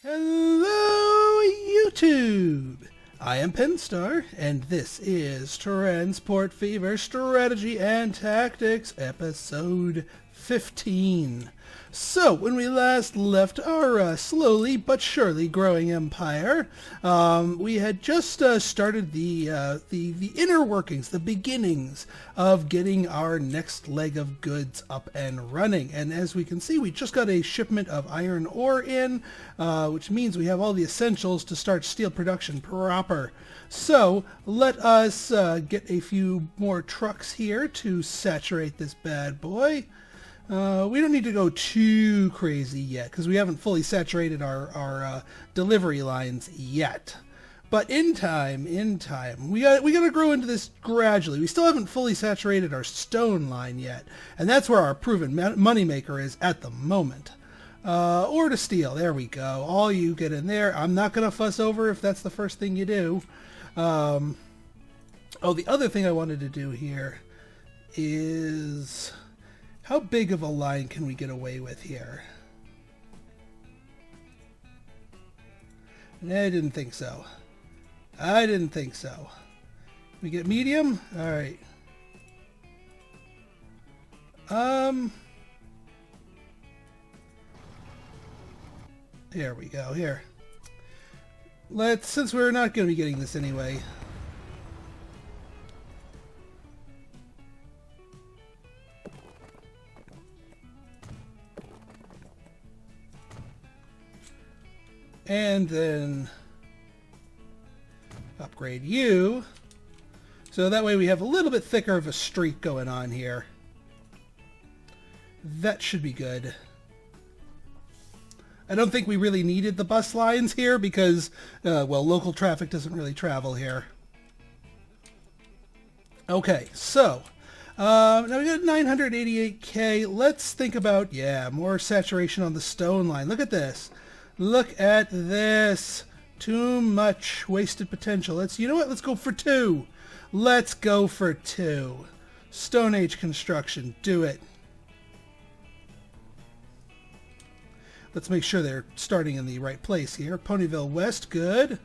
Hello, YouTube! I am Penstar, and this is Transport Fever Strategy and Tactics, Episode 15. So, when we last left our slowly but surely growing empire, we had just started the inner workings, the beginnings of getting our next leg of goods up and running. And as we can see, we just got a shipment of iron ore in, which means we have all the essentials to start steel production proper. So, let us get a few more trucks here to saturate this bad boy. We don't need to go too crazy yet because we haven't fully saturated our delivery lines yet. But in time, we gotta grow into this gradually. We still haven't fully saturated our stone line yet, and that's where our proven moneymaker is at the moment. Ore to steel, there we go. All you get in there. I'm not gonna fuss over if that's the first thing you do. Oh, the other thing I wanted to do here is, how big of a line can we get away with here? I didn't think so. We get medium? Alright. Here we go, here. Since we're not going to be getting this anyway. And then upgrade you. So that way we have a little bit thicker of a streak going on here. That should be good. I don't think we really needed the bus lines here because, well, local traffic doesn't really travel here. Okay, so now we got 988K. Let's think about, yeah, more saturation on the stone line. Look at this. Look at this. Too much wasted potential. You know what? Let's go for 2. Let's go for 2. Stone Age construction. Do it. Let's make sure they're starting in the right place here. Ponyville West. Good.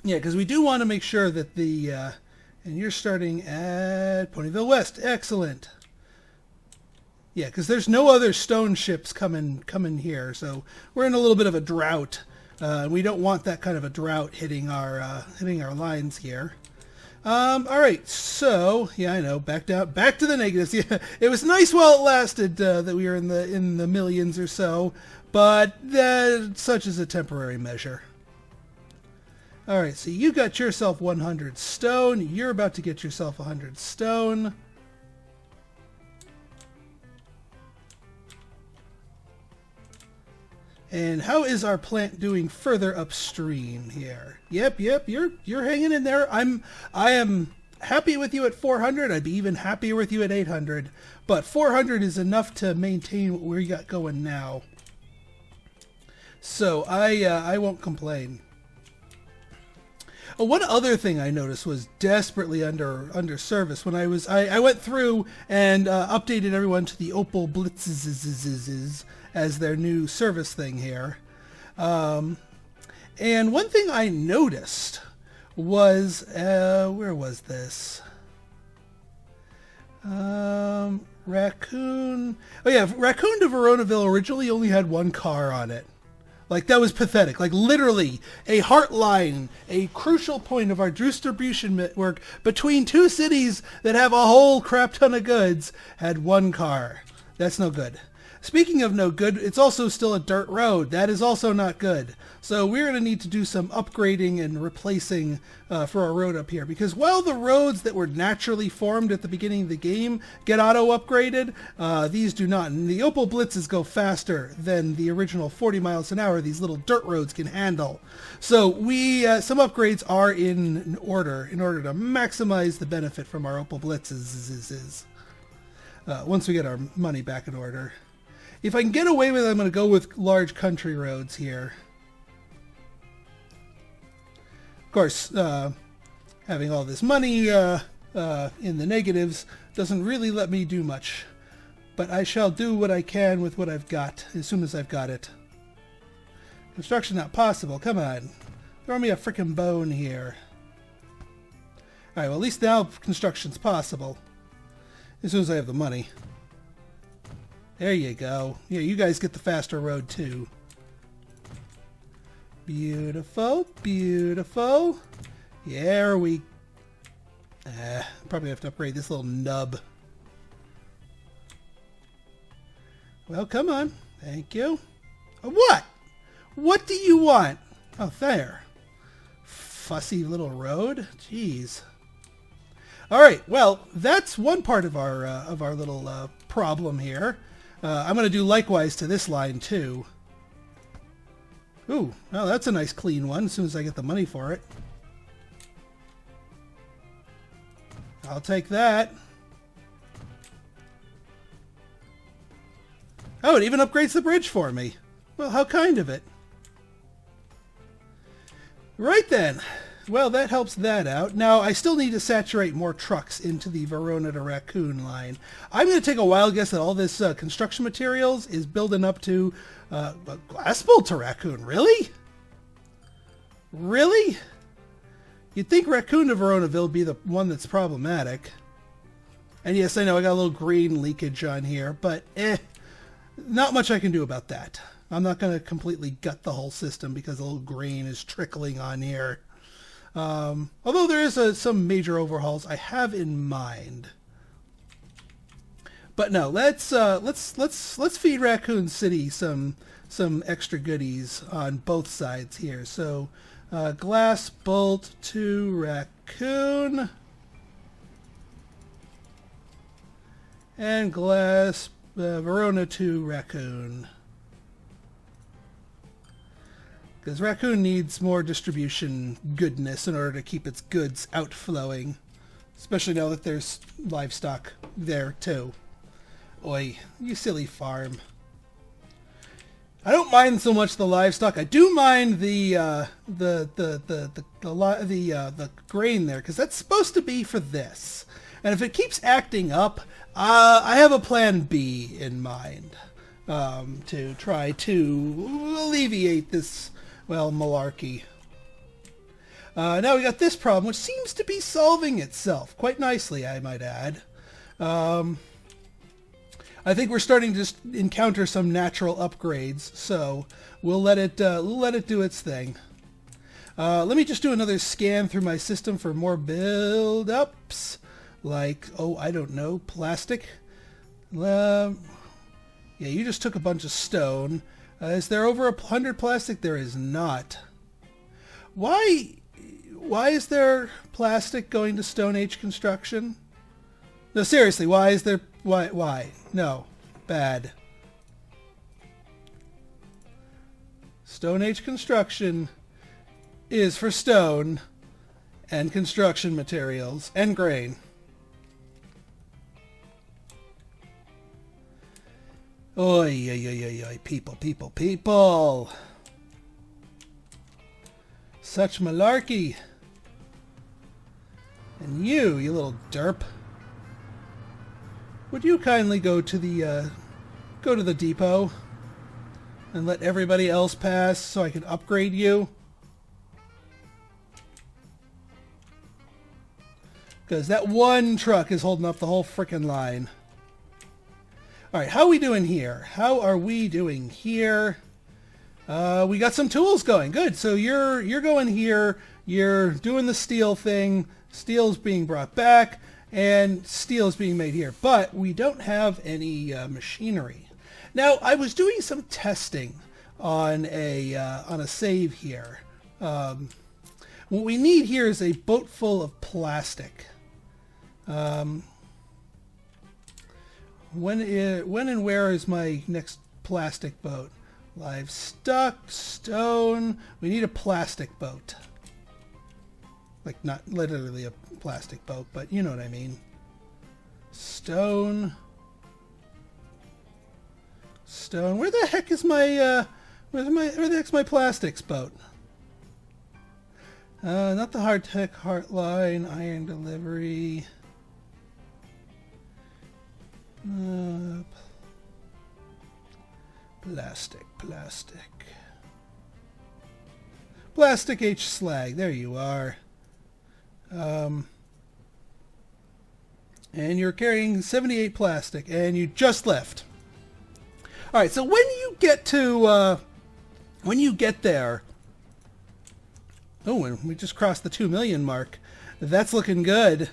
Yeah, because we do want to make sure that the... and you're starting at Ponyville West. Excellent. Yeah, because there's no other stone ships coming here, so we're in a little bit of a drought. We don't want that kind of a drought hitting our lines here. All right, so yeah, I know, back to the negatives. Yeah, it was nice while it lasted that we were in the millions or so, but such is a temporary measure. All right, so you got yourself 100 stone. You're about to get yourself 100 stone. And how is our plant doing further upstream here? Yep, you're hanging in there. I am happy with you at 400. I'd be even happier with you at 800. But 400 is enough to maintain what we got going now. So I won't complain. One other thing I noticed was desperately under service when I went through and updated everyone to the Opal Blitzes as their new service thing here. And one thing I noticed was, where was this? Raccoon. Oh yeah, Raccoon to Veronaville originally only had 1 car on it. Like, that was pathetic. Like, literally, a heartline, a crucial point of our distribution network between 2 cities that have a whole crap ton of goods, had 1 car. That's no good. Speaking of no good, it's also still a dirt road. That is also not good. So we're going to need to do some upgrading and replacing for our road up here. Because while the roads that were naturally formed at the beginning of the game get auto-upgraded, these do not. And the Opal Blitzes go faster than the original 40 miles an hour these little dirt roads can handle. So some upgrades are in order to maximize the benefit from our Opal Blitzes once we get our money back in order. If I can get away with it, I'm going to go with large country roads here. Of course, having all this money in the negatives doesn't really let me do much. but I shall do what I can with what I've got as soon as I've got it. Construction not possible. Come on. Throw me a frickin' bone here. Alright, well at least now construction's possible. As soon as I have the money. There you go. Yeah, you guys get the faster road too. Beautiful, beautiful. There we... probably have to upgrade this little nub. Well, come on. Thank you. What? What do you want? Oh, there. Fussy little road. Jeez. All right. Well, that's one part of our little problem here. I'm going to do likewise to this line too. Ooh, well, that's a nice clean one. As soon as I get the money for it, I'll take that. Oh, it even upgrades the bridge for me. Well, how kind of it. Right then. Well, that helps that out. Now, I still need to saturate more trucks into the Verona to Raccoon line. I'm going to take a wild guess that all this construction materials is building up to Glassbolt to Raccoon. Really? Really? You'd think Raccoon to Veronaville would be the one that's problematic. And yes, I know I got a little green leakage on here, but not much I can do about that. I'm not going to completely gut the whole system because a little green is trickling on here. Although there is some major overhauls I have in mind. But no, let's feed Raccoon City some extra goodies on both sides here. So glass bolt to Raccoon and glass Verona to Raccoon. Because Raccoon needs more distribution goodness in order to keep its goods outflowing. Especially now that there's livestock there too. Oi, you silly farm. I don't mind so much the livestock. I do mind the grain there, because that's supposed to be for this. And if it keeps acting up, I have a plan B in mind to try to alleviate this, well, malarkey. Now we got this problem, which seems to be solving itself quite nicely, I might add. I think we're starting to just encounter some natural upgrades, so we'll let it do its thing. Let me just do another scan through my system for more build-ups, like, oh, I don't know, plastic. Yeah, you just took a bunch of stone. Is there over 100 plastic? There is not. Why is there plastic going to Stone Age construction? No, seriously, why is there... Why? No. Bad. Stone Age construction is for stone and construction materials and grain. Oy, oy, oy, oy, oy. People, people, people. Such malarkey. And you little derp. Would you kindly go to the depot and let everybody else pass so I can upgrade you? Because that one truck is holding up the whole frickin' line. Alright, how are we doing here? How are we doing here? We got some tools going. Good. So you're going here. You're doing the steel thing. Steel's being brought back. And steel is being made here, but we don't have any machinery. Now, I was doing some testing on a save here. What we need here is a boat full of plastic. When and where is my next plastic boat? Livestock, stone. We need a plastic boat. Like, not literally a plastic boat, but you know what I mean. Stone. Stone. Where the heck is my, where the heck's my plastics boat? Not the hardtech Heartline, iron delivery. Plastic, plastic. Plastic H slag. There you are. And you're carrying 78 plastic, and you just left. All right, so when you get to, when you get there, oh, and we just crossed the 2 million mark. That's looking good.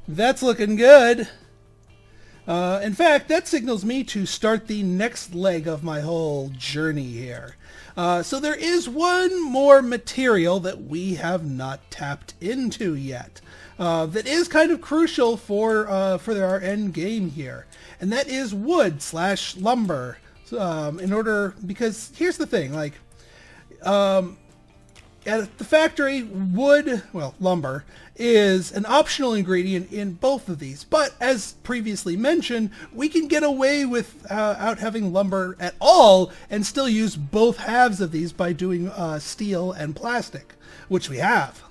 That's looking good. In fact, that signals me to start the next leg of my whole journey here. So there is one more material that we have not tapped into yet. That is kind of crucial for our end game here, and that is wood / lumber. Because here's the thing, like, at the factory, wood, well, lumber, is an optional ingredient in both of these. But as previously mentioned, we can get away without having lumber at all and still use both halves of these by doing steel and plastic, which we have.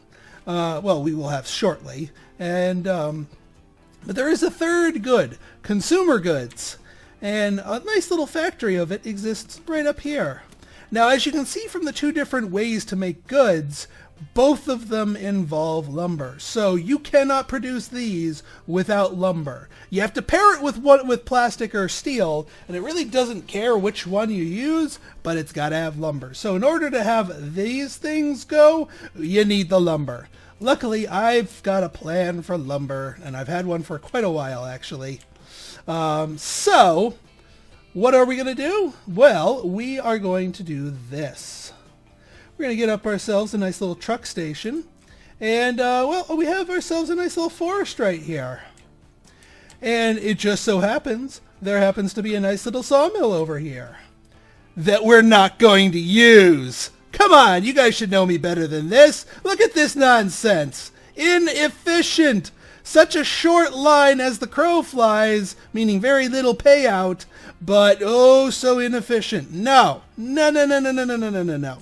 Well, we will have shortly. And but there is a third good, consumer goods. And a nice little factory of it exists right up here. Now, as you can see from the two different ways to make goods, both of them involve lumber. So you cannot produce these without lumber. You have to pair it with plastic or steel, and it really doesn't care which one you use, but it's got to have lumber. So in order to have these things go, you need the lumber. Luckily, I've got a plan for lumber, and I've had one for quite a while, actually. So what are we going to do? Well, we are going to do this. We're going to get up ourselves a nice little truck station. And, well, we have ourselves a nice little forest right here. And it just so happens, there happens to be a nice little sawmill over here that we're not going to use. Come on, you guys should know me better than this. Look at this nonsense. Inefficient. Such a short line as the crow flies, meaning very little payout, but oh so inefficient. No. No, no, no, no, no, no, no, no, no, no.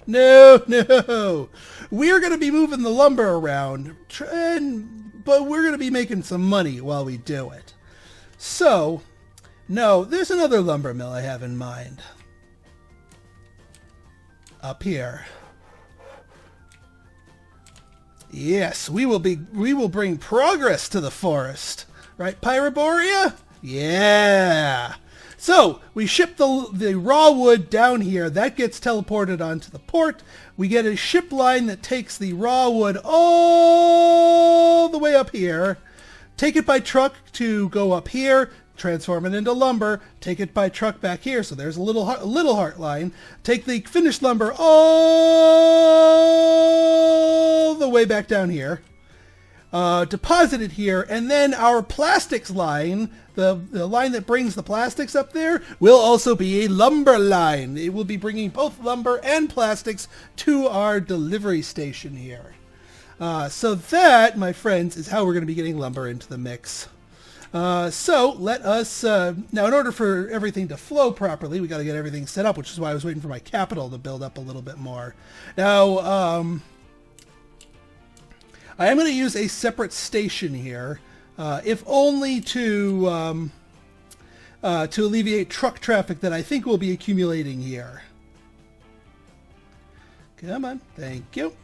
No, no. We're going to be moving the lumber around, but we're going to be making some money while we do it. So, no, there's another lumber mill I have in mind. Up here. Yes, we will bring progress to the forest. Right, Pyroborea? Yeah. So, we ship the raw wood down here. That gets teleported onto the port. We get a ship line that takes the raw wood all the way up here. Take it by truck to go up here. Transform it into lumber. Take it by truck back here. So there's a little heart line. Take the finished lumber all the way back down here. Deposit it here, and then our plastics line, the line that brings the plastics up there, will also be a lumber line. It will be bringing both lumber and plastics to our delivery station here. So that, my friends, is how we're going to be getting lumber into the mix. So let us, now in order for everything to flow properly, we got to get everything set up, which is why I was waiting for my capital to build up a little bit more. Now, I am going to use a separate station here, if only to alleviate truck traffic that I think will be accumulating here. Come on, thank you.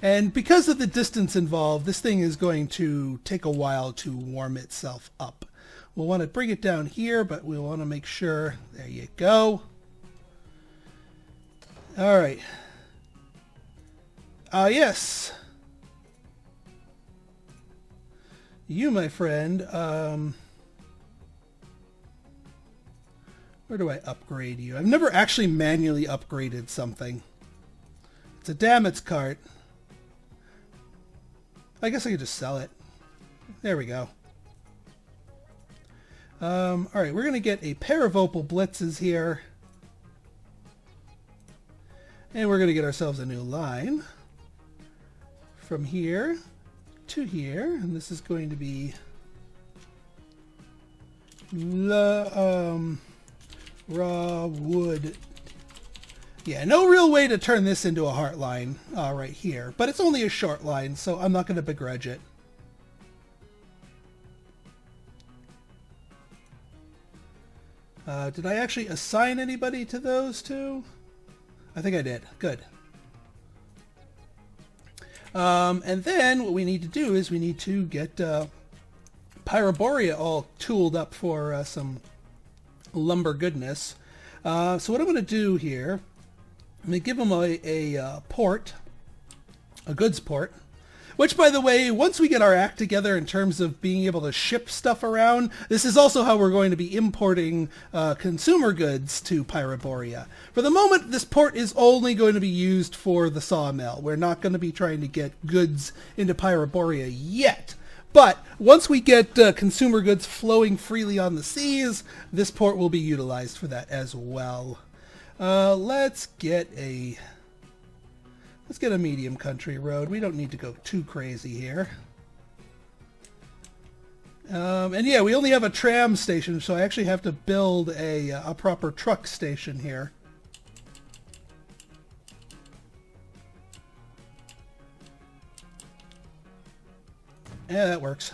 And because of the distance involved, this thing is going to take a while to warm itself up. We'll want to bring it down here, but we'll want to make sure. There you go. All right. Yes. You, my friend, where do I upgrade you? I've never actually manually upgraded something. It's a damage cart. I guess I could just sell it. There we go. Alright, we're going to get a pair of opal blitzes here. And we're going to get ourselves a new line. From here to here. And this is going to be raw wood. Yeah, no real way to turn this into a heart line right here. But it's only a short line, so I'm not going to begrudge it. Did I actually assign anybody to those two? I think I did. Good. And then what we need to do is we need to get Pyroborea all tooled up for some lumber goodness. So what I'm going to do here, I'm going to give them a port, a goods port. Which, by the way, once we get our act together in terms of being able to ship stuff around, this is also how we're going to be importing consumer goods to Pyroborea. For the moment, this port is only going to be used for the sawmill. We're not going to be trying to get goods into Pyroborea yet. But once we get consumer goods flowing freely on the seas, this port will be utilized for that as well. Let's get a medium country road. We don't need to go too crazy here. And yeah, we only have a tram station, so I actually have to build a proper truck station here. Yeah, that works.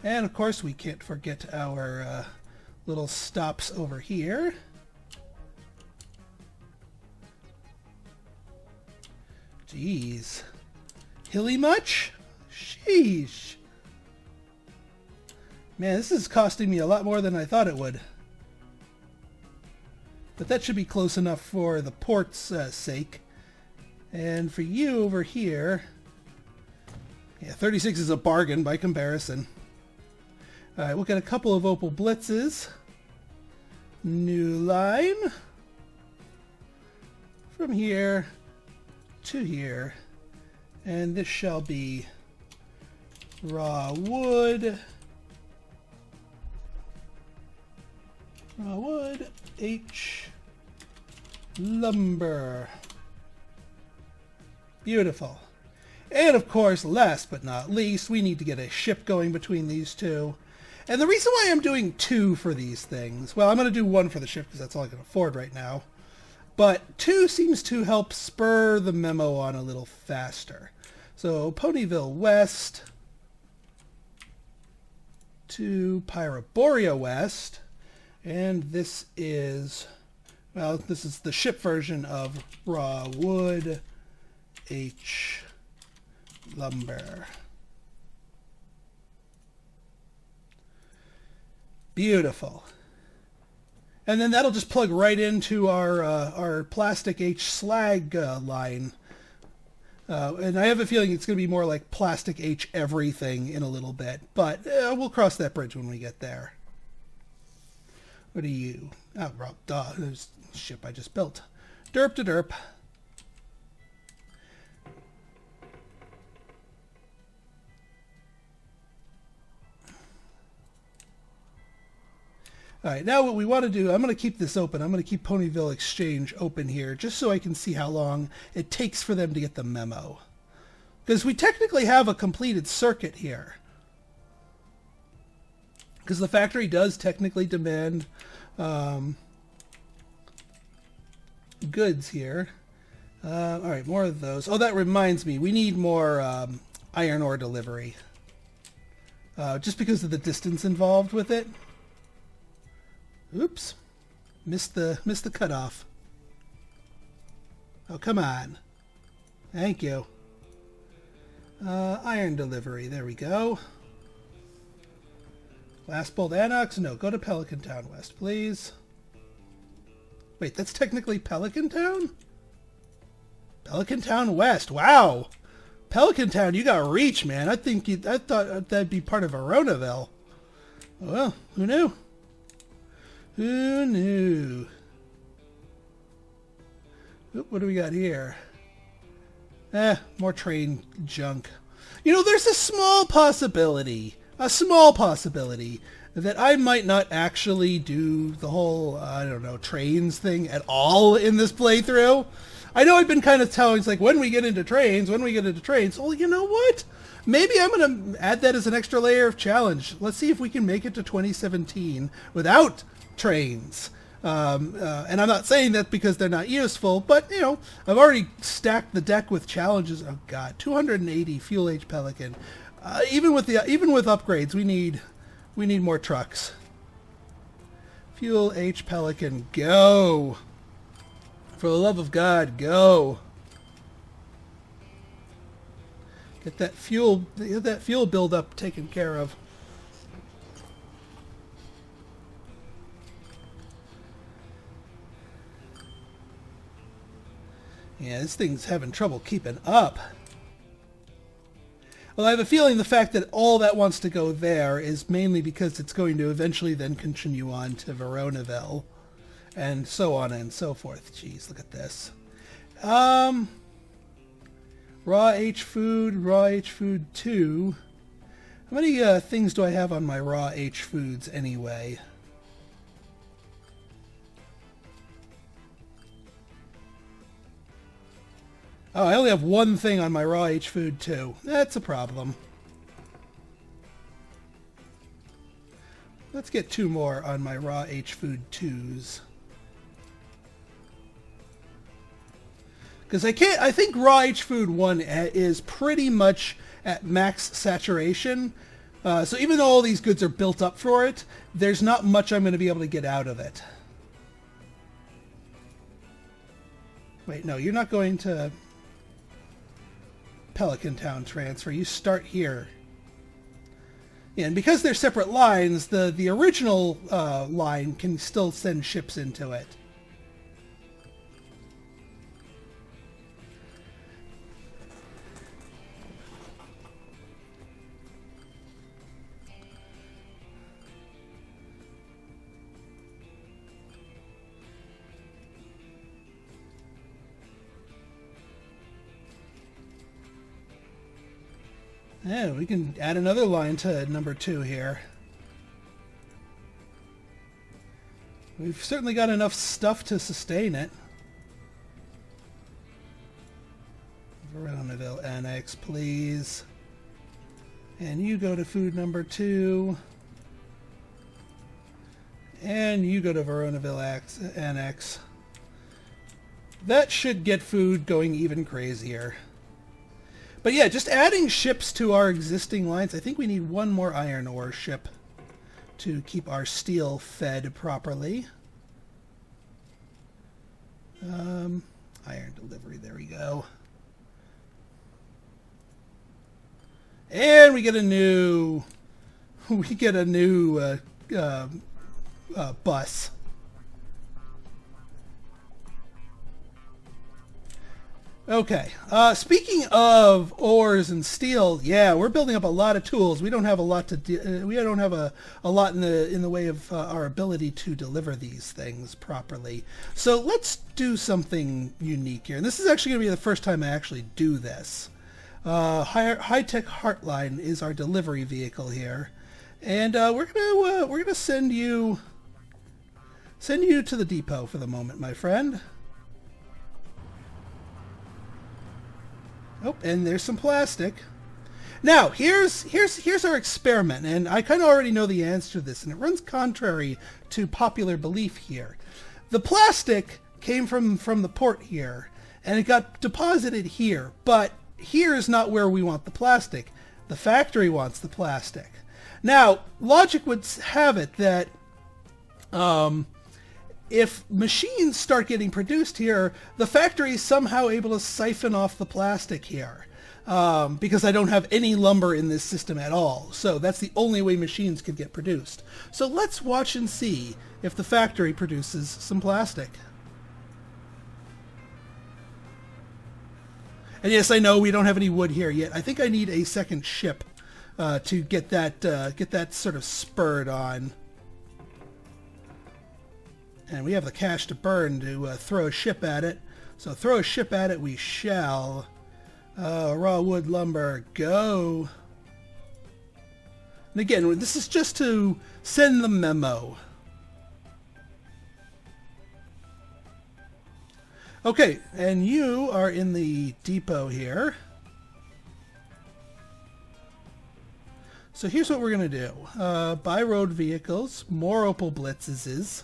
And of course, we can't forget our little stops over here. Jeez. Hilly much? Sheesh. Man, this is costing me a lot more than I thought it would. But that should be close enough for the port's sake. And for you over here... Yeah, 36 is a bargain by comparison. Alright, we'll get a couple of Opal Blitzes. New line. From here to here. And this shall be raw wood. Raw wood, H, lumber. Beautiful. And of course, last but not least, we need to get a ship going between these two. And the reason why I'm doing two for these things, well, I'm going to do one for the ship because that's all I can afford right now. But two seems to help spur the memo on a little faster. So Ponyville West to Pyroborea West. And this is, well, this is the ship version of raw wood, H, lumber. Beautiful. And then that'll just plug right into our plastic H slag line. And I have a feeling it's going to be more like plastic H everything in a little bit. But we'll cross that bridge when we get there. What are you? Oh, duh. There's the ship I just built. Derp to derp. Alright, now what we want to do, I'm going to keep this open. I'm going to keep Ponyville Exchange open here, just so I can see how long it takes for them to get the memo. Because we technically have a completed circuit here. Because the factory does technically demand goods here. Alright, more of those. Oh, that reminds me, we need more iron ore delivery. Just because of the distance involved with it. Oops. Missed the cutoff. Oh, come on. Thank you. Iron delivery. There we go. Last Bolt Annox? No, go to Pelican Town West, please. Wait, that's technically Pelican Town? Pelican Town West. Wow. Pelican Town, you got reach, man. I thought that'd be part of Aronaville. Well, who knew? Who knew? Oop, what do we got here? More train junk. You know, there's a small possibility that I might not actually do the whole, I don't know, trains thing at all in this playthrough. I know I've been kind of telling, it's like, when we get into trains. Well, you know what? Maybe I'm going to add that as an extra layer of challenge. Let's see if we can make it to 2017 without trains. And I'm not saying that because they're not useful, but, you know, I've already stacked the deck with challenges. Oh, God, 280 Fuel H Pelican. Even with upgrades, we need more trucks. Fuel H Pelican, go! For the love of God, go! Get that fuel buildup taken care of. Yeah, this thing's having trouble keeping up. Well, I have a feeling the fact that all that wants to go there is mainly because it's going to eventually then continue on to Veronaville. And so on and so forth. Jeez, look at this. Raw H food 2. How many things do I have on my raw H foods anyway? Oh, I only have one thing on my raw H food 2. That's a problem. Let's get 2 more on my raw H food 2s. Because I think raw H food 1 is pretty much at max saturation. So even though all these goods are built up for it, there's not much I'm going to be able to get out of it. Wait, no, you're not going to Pelican Town transfer. You start here. Yeah, and because they're separate lines, the original line can still send ships into it. Yeah, we can add another line to number 2 here. We've certainly got enough stuff to sustain it. Veronaville Annex, please. And you go to food number 2. And you go to Veronaville Annex. That should get food going even crazier. But yeah, just adding ships to our existing lines. I think we need 1 more iron ore ship to keep our steel fed properly. Iron delivery, there we go. And we get a new bus. Okay. Speaking of ores and steel, yeah, we're building up a lot of tools. We don't have a lot to we don't have a lot in the way of our ability to deliver these things properly. So let's do something unique here. And this is actually going to be the first time I actually do this. High-tech Heartline is our delivery vehicle here, and we're gonna send you to the depot for the moment, my friend. Oh, and there's some plastic. Now, here's our experiment, and I kind of already know the answer to this, and it runs contrary to popular belief here. The plastic came from the port here, and it got deposited here, but here is not where we want the plastic. The factory wants the plastic. Now, logic would have it that if machines start getting produced here, the factory is somehow able to siphon off the plastic here. Because I don't have any lumber in this system at all. So that's the only way machines could get produced. So let's watch and see if the factory produces some plastic. And yes, I know we don't have any wood here yet. I think I need a second ship to get that sort of spurred on. And we have the cash to burn to throw a ship at it. So throw a ship at it we shall. Raw wood lumber, go. And again, this is just to send the memo. Okay, and you are in the depot here. So here's what we're going to do. Buy road vehicles, more Opal Blitzes.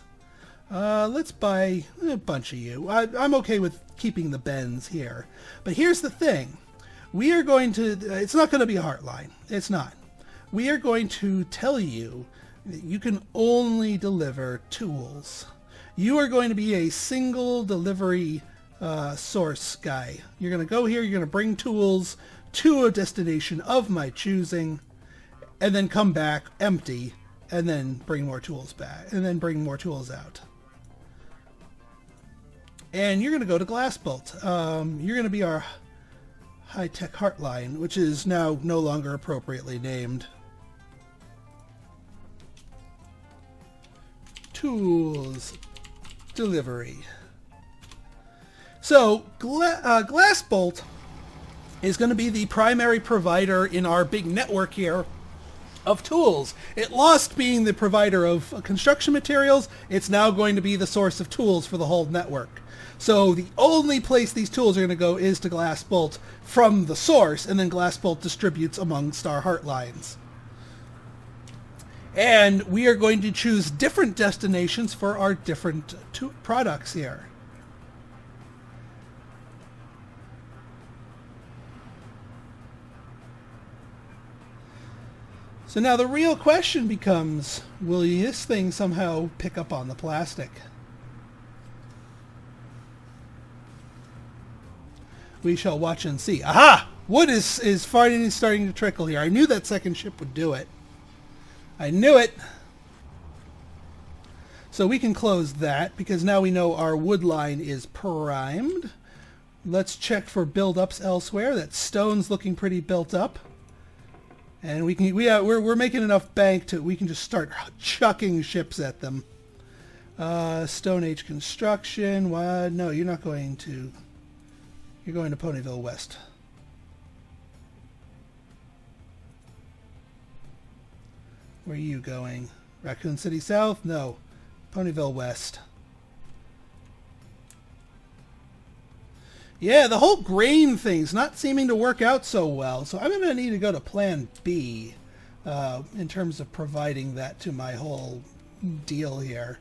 Let's buy a bunch of you. I'm okay with keeping the Bens here. But here's the thing. We are going to... it's not going to be a Heartline. It's not. We are going to tell you You can only deliver tools. You are going to be a single delivery source guy. You're going to go here, you're going to bring tools to a destination of my choosing, and then come back empty, and then bring more tools back, and then bring more tools out. And you're going to go to Glassbolt. You're going to be our high-tech heartline, which is now no longer appropriately named. Tools delivery. So Glassbolt is going to be the primary provider in our big network here of tools. It lost being the provider of construction materials. It's now going to be the source of tools for the whole network. So the only place these tools are going to go is to Glassbolt from the source, and then Glassbolt distributes amongst our heartlines. And we are going to choose different destinations for our different products here. So now the real question becomes, will this thing somehow pick up on the plastic? We shall watch and see. Aha! Wood is finally starting to trickle here. I knew that second ship would do it. I knew it! So we can close that, because now we know our wood line is primed. Let's check for build-ups elsewhere. That stone's looking pretty built up. And we're making enough bank to, we can just start chucking ships at them. Stone Age construction. What? No, you're not going to. You're going to Ponyville West. Where are you going? Raccoon City South? No. Ponyville West. Yeah, the whole grain thing's not seeming to work out so well, so I'm going to need to go to Plan B in terms of providing that to my whole deal here.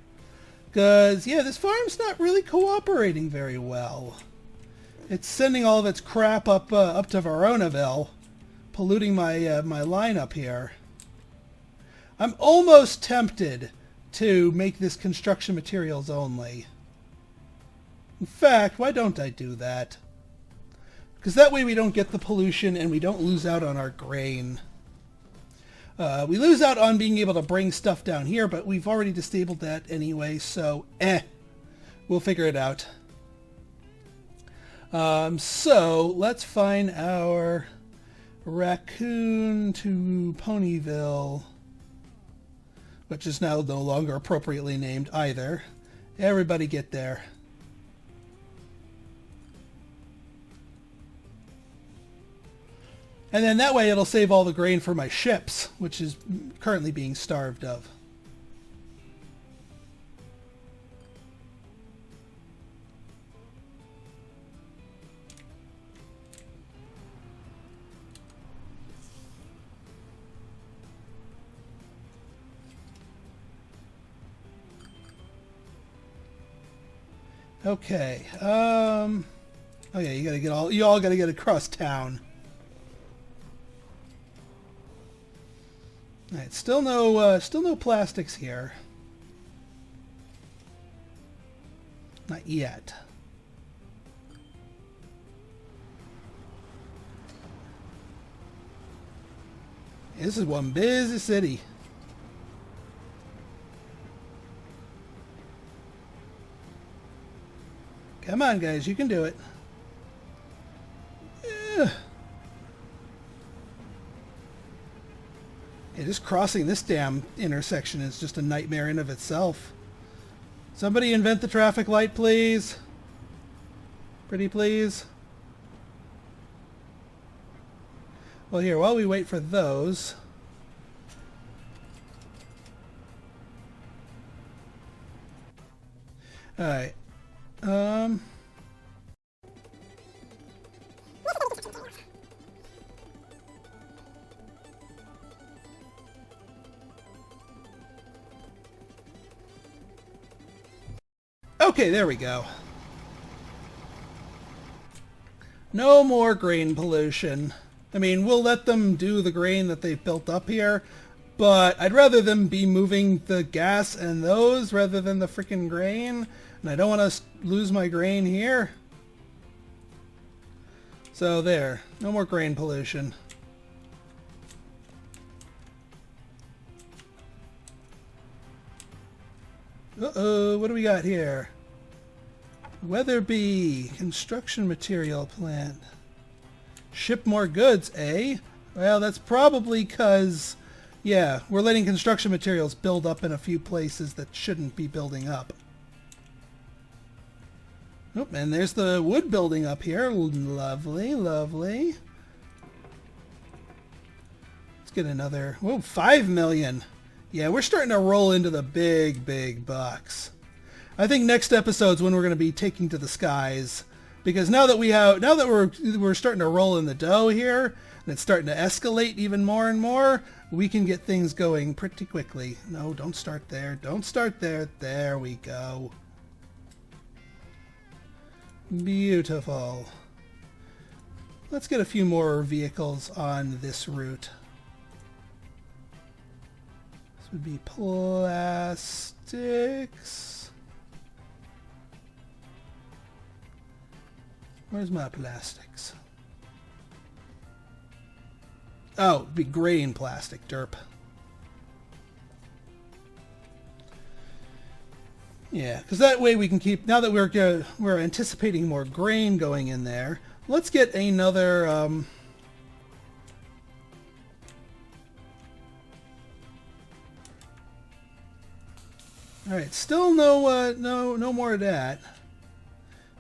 Because, yeah, this farm's not really cooperating very well. It's sending all of its crap up to Veronaville, polluting my line up here. I'm almost tempted to make this construction materials only. In fact, why don't I do that? Because that way we don't get the pollution and we don't lose out on our grain. We lose out on being able to bring stuff down here, but we've already disabled that anyway, so we'll figure it out. So let's find our Raccoon to Ponyville, which is now no longer appropriately named either. Everybody get there. And then that way it'll save all the grain for my ships, which is currently being starved of. Okay. Oh yeah, you all gotta get across town. Alright, still no plastics here. Not yet. This is one busy city. Come on, guys, you can do it. Yeah, just crossing this damn intersection is just a nightmare in of itself. Somebody invent the traffic light, please. Pretty please. Well, here, while we wait for those... Alright. Okay, there we go. No more grain pollution. I mean, we'll let them do the grain that they've built up here, But I'd rather them be moving the gas and those rather than the freaking grain. And I don't want to lose my grain here. So there. No more grain pollution. Uh-oh, what do we got here? Weatherby, construction material plant. Ship more goods, eh? Well, that's probably because, yeah, we're letting construction materials build up in a few places that shouldn't be building up. Oh, and there's the wood building up here. Lovely, lovely. Let's get another, whoa, 5 million. Yeah, we're starting to roll into the big, big bucks. I think next episode's when we're going to be taking to the skies, because now that we're starting to roll in the dough here, and it's starting to escalate even more and more, we can get things going pretty quickly. No, don't start there. Don't start there. There we go. Beautiful. Let's get a few more vehicles on this route. Would be plastics. Where's my plastics? Oh, it'd be grain plastic, derp. Yeah, because that way we can keep, now that we're anticipating more grain going in there, let's get another Alright, still no more of that.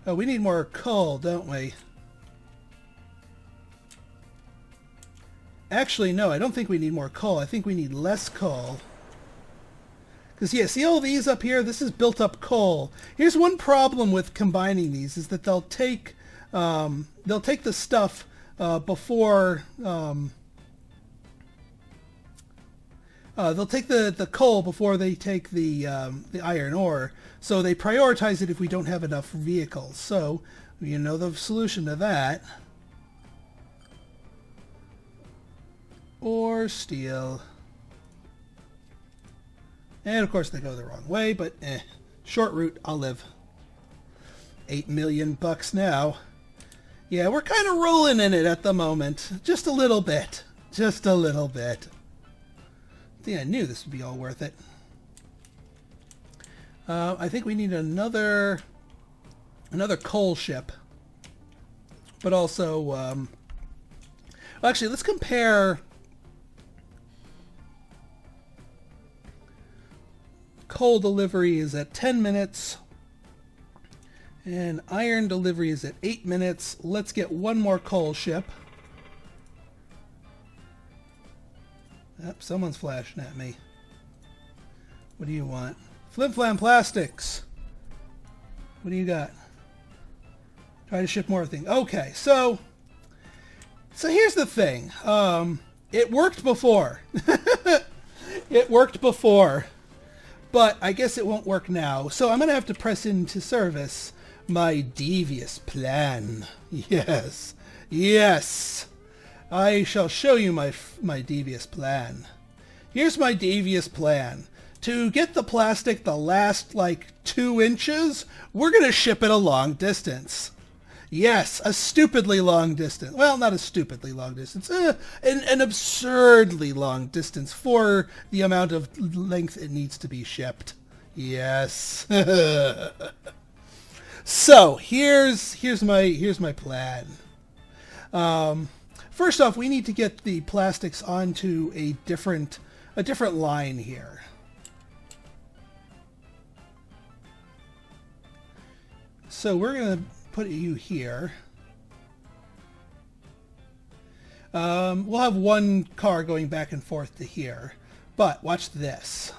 Oh, we need more coal, don't we? Actually, no, I don't think we need more coal. I think we need less coal. Because, yeah, see all these up here? This is built up coal. Here's one problem with combining these, is that they'll take the stuff before... they'll take the coal before they take the iron ore, so they prioritize it if we don't have enough vehicles. So, you know the solution to that. Or steel. And of course they go the wrong way, but short route, I'll live. 8 million bucks now. Yeah, we're kind of rolling in it at the moment. Just a little bit. Just a little bit. Yeah, I knew this would be all worth it. I think we need another coal ship. But also, well, actually, let's compare coal delivery is at 10 minutes. And iron delivery is at 8 minutes. Let's get one more coal ship. Yep, someone's flashing at me. What do you want? Flim Flam Plastics. What do you got? Try to ship more things. Okay, so here's the thing. It worked before. It worked before. But I guess it won't work now. So I'm going to have to press into service my devious plan. Yes. Yes. I shall show you my devious plan. Here's my devious plan. To get the plastic the last, 2 inches, we're going to ship it a long distance. Yes, a stupidly long distance. Well, not a stupidly long distance. An absurdly long distance for the amount of length it needs to be shipped. Yes. So, here's my plan. First off, we need to get the plastics onto a different line here. So we're going to put you here. We'll have one car going back and forth to here. But watch this.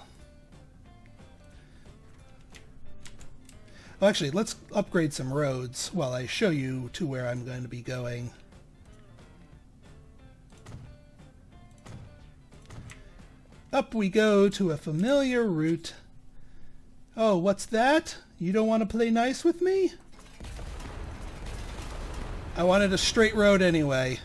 Well, actually, let's upgrade some roads while I show you to where I'm going to be going. Up we go to a familiar route. Oh, what's that? You don't want to play nice with me? I wanted a straight road anyway.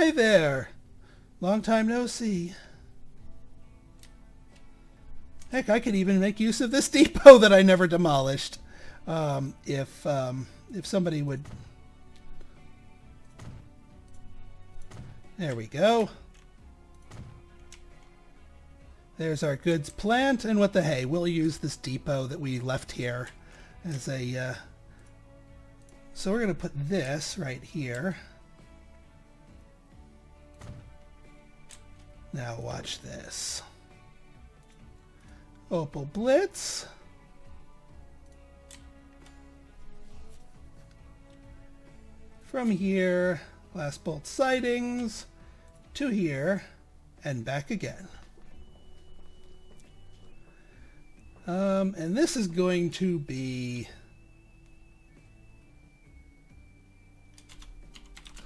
Hi there. Long time no see. Heck, I could even make use of this depot that I never demolished. If somebody would... There we go. There's our goods plant, and what the hey, we'll use this depot that we left here as a... So we're going to put this right here. Now watch this. Opal Blitz. From here, glass bolt sidings to here and back again. And this is going to be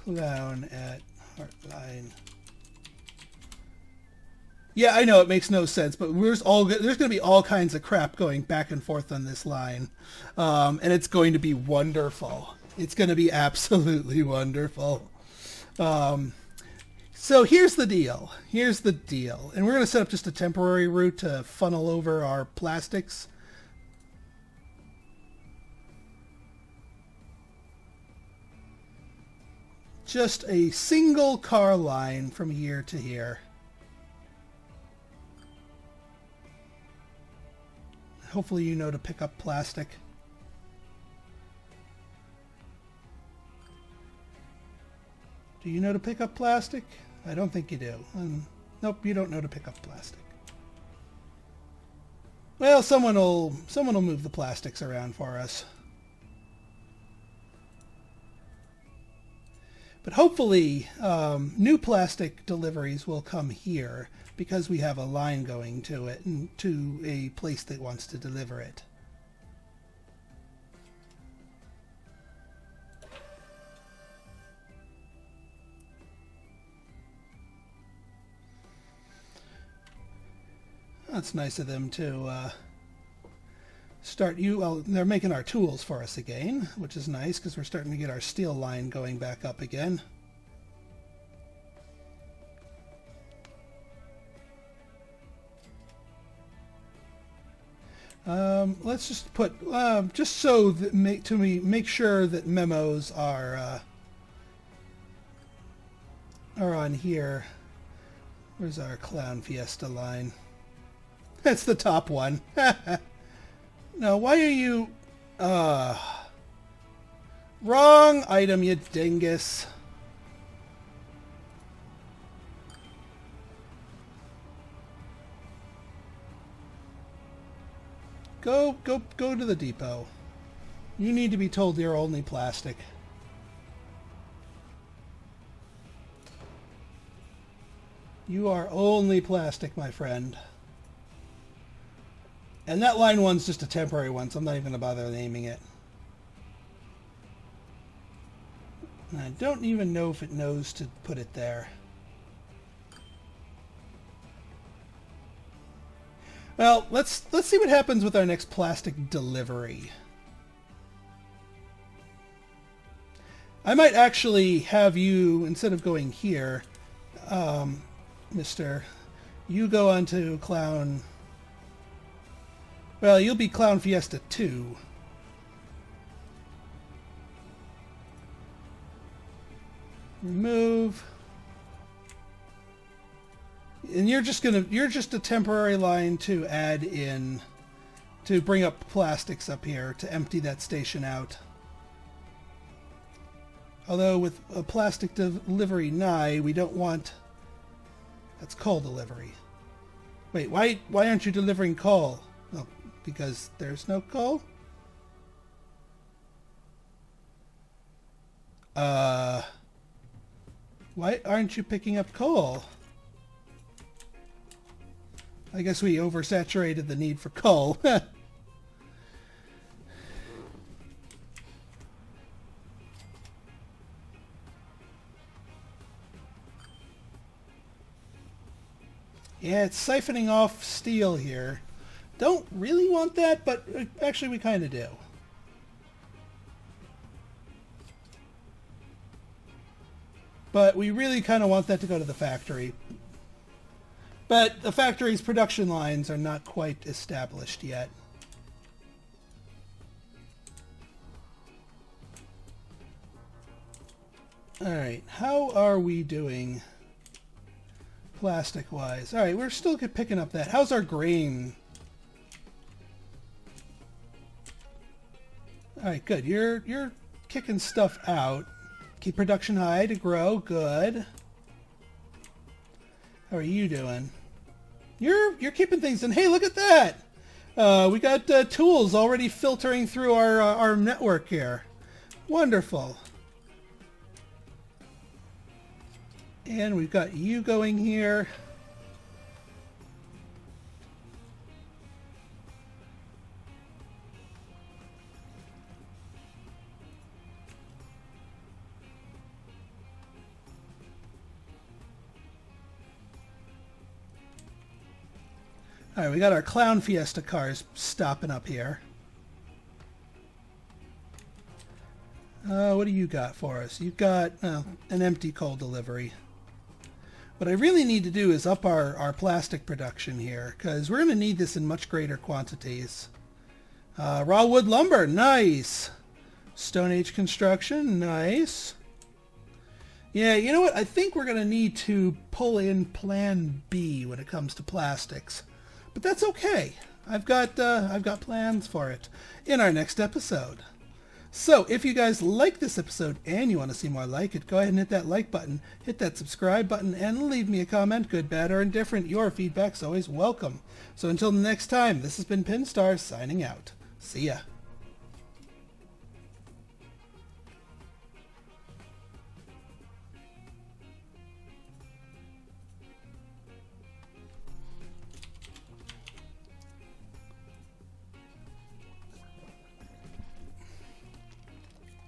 clown at Heartline. Yeah, I know it makes no sense, but there's going to be all kinds of crap going back and forth on this line, and it's going to be wonderful. It's going to be absolutely wonderful. So here's the deal. Here's the deal, and we're going to set up just a temporary route to funnel over our plastics. Just a single car line from here to here. Hopefully you know to pick up plastic. Do you know to pick up plastic? I don't think you do. Nope, you don't know to pick up plastic. Well, someone will move the plastics around for us. But hopefully, new plastic deliveries will come here because we have a line going to it and to a place that wants to deliver it. That's nice of them to start well, they're making our tools for us again, which is nice because we're starting to get our steel line going back up again. Let's just put just so that make sure that memos are on here. Where's our Clown Fiesta line? That's the top one. No, why are you... wrong item, you dingus. Go to the depot. You need to be told you're only plastic. You are only plastic, my friend. And that line one's just a temporary one, so I'm not even going to bother naming it. And I don't even know if it knows to put it there. Well, let's see what happens with our next plastic delivery. I might actually have you, instead of going here, Mr., you go onto Clown... Well, you'll be Clown Fiesta 2. Remove. And you're just a temporary line to add in, to bring up plastics up here, to empty that station out. Although with a plastic delivery nigh, we don't want... That's coal delivery. Wait, why aren't you delivering coal? Oh, because there's no coal? Why aren't you picking up coal? I guess we oversaturated the need for coal. Yeah, it's siphoning off steel here. Don't really want that, but actually we kind of do. But we really kind of want that to go to the factory. But the factory's production lines are not quite established yet. Alright, how are we doing plastic-wise? Alright, we're still picking up that. How's our grain? Alright, good. You're kicking stuff out. Keep production high to grow. Good. How are you doing? You're keeping things in. Hey, look at that! We got tools already filtering through our network here. Wonderful. And we've got you going here. Alright, we got our Clown Fiesta cars stopping up here. What do you got for us? You've got an empty coal delivery. What I really need to do is up our plastic production here, because we're going to need this in much greater quantities. Raw wood lumber, nice. Stone Age construction, nice. Yeah, you know what? I think we're going to need to pull in Plan B when it comes to plastics. But that's okay. I've got plans for it in our next episode. So if you guys like this episode and you want to see more like it, go ahead and hit that like button, hit that subscribe button, and leave me a comment, good, bad, or indifferent. Your feedback's always welcome. So until the next time, this has been Pinstar signing out. See ya.